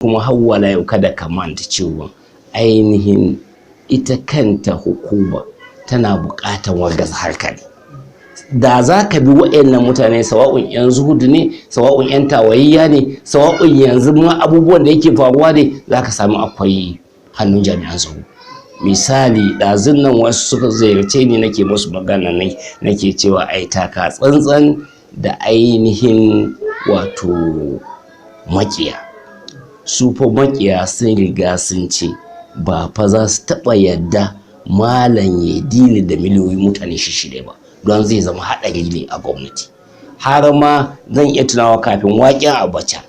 kuma hawwala yau kada ka manta cewa ainihin ita kanta hukuma tana buƙatar wargaza harka ne. Da za ka bi waɗannan mutane sawa'un yan zuhudu ne, sawa'un yan tawayya ne, sawa'un yanzu ma abubuwan da yake faruwa ne, za ka samu akwai hannun jami'an tsaro. Misali ɗazun nan wasu suka ziyarce ni nake musu magana nake cewa ai taka tsantsan da ainihin wato makiya. Su fa makiya sun riga sun ce ba fa za su taɓa yadda malam ya dili da miliyoyin mutane shida ba, don zai zama haɗari ne a gwamnati. Har ma zan iya tunawa kafin waƙen Abacha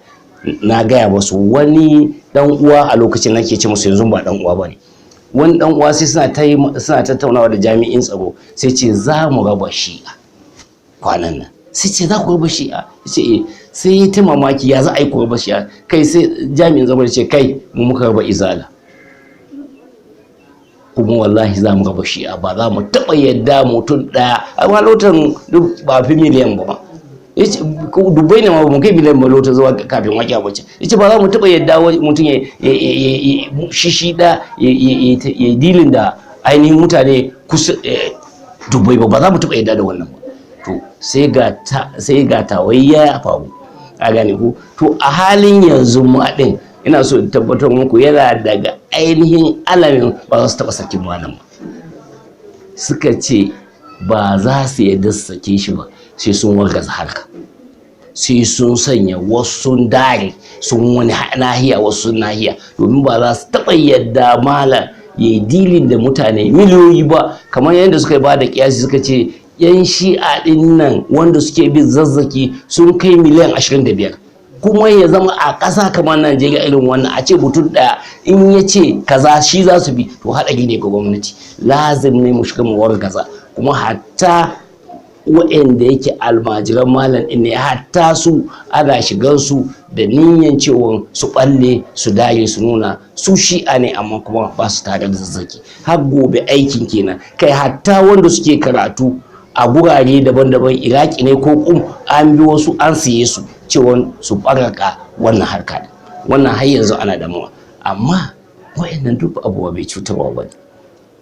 na gaya musu wani ɗan uwa a lokacin nake ce musu yanzu ba ɗan uwa ba ne. Wani ɗan uwa sai suna tattaunawa da jami'in tsaro sai ce za mu raba shi'a kwanan nan. Sai ce za ku raba shi'a? Ce sai ya ta mamaki ya za a yi ku raba shi'a? Kai sai jami'in tsaro ce kai mu muka raba izala. Kuma wallahi za mu raba shi'a, ba za mu taɓa yadda mutum ɗaya a lotan ba fi miliyan ba. Dubai ne ma ba mu kai miliyan ba lotan zuwa kafin waƙi Abacha. Yace ba za mu taɓa yadda mutum ya shishida ya dilin da ainihin mutane kusa Dubai ba za mu taɓa yadda da wannan ba. To sai ga tawayya ya faru a gane ku. To a halin yanzu ma ɗin ina so in tabbatar muku yana daga ainihin alamin ba za su taɓa sakin malam ba. Suka ce ba za su yadda su sake shi ba sai sun wargaza harka, sai sun sanya wasu dare sun wani nahiya wasu nahiya, domin ba za su taɓa yadda malam ya yi dilin da mutane miliyoyi ba. Kamar yadda suka ba da kiyasi suka ce yan shi'a ɗin nan wanda suke bin zazzaki sun kai miliyan 25. Kuma ya zama a ƙasa kamar Najeriya irin wannan a ce mutum ɗaya in ya ce kaza shi za su bi, to haɗari ne ga gwamnati. Lazim ne mu shiga mu wargaza. Kuma hatta waɗanda yake almajiran malam ɗin ne, hatta su ana shigar su da niyyar cewa su ɓalle su dare su nuna su shi'a ne amma kuma ba su tare da zazzaki. Har gobe aikin kenan. Kai hatta wanda suke karatu a gurare daban-daban, Iraki ne ko an bi wasu an siye su cewa su baraka wannan harka. Wannan har yanzu ana damuwa, amma wayannan duk abubuwa bai cutarwa ba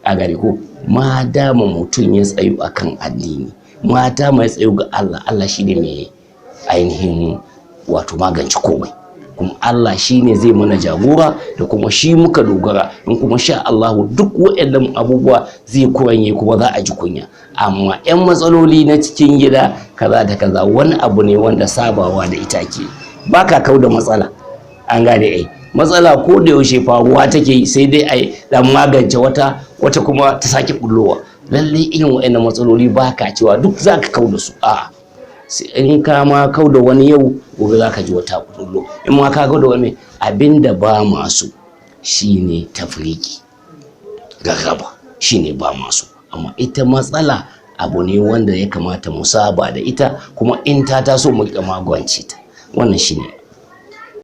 a gare ko. Ma dama mutum ya tsayu akan addini, ma dama ya tsayu ga Allah, Allah shine mai ainihin wato magance komai. Kuma Allah shine zai mana jagora da kuma shi muka dogara. In kuma sha Allahu duk waɗannan abubuwa zai kuranye kuma za a ji kunya. Amma 'yan matsaloli na cikin gida kaza da kaza wani abu ne wanda sabawa da ita ke, ba ka kau da matsala. An gane ai matsala ko da yaushe faruwa take yi, sai dai ai dan magance wata kuma ta sake bullowa. Lalle irin waɗannan matsaloli ba ka cewa duk za ka kau da su, a'a. In ka ma kau da wani yau, gobe za ka ji wata bullo. In ma ka kau da wani, abinda ba masu shine tafriki, rarraba shine ba masu. Amma ita matsala abu ne wanda ya kamata mu saba da ita, kuma in ta taso mu riƙa magance ta. Wannan shine.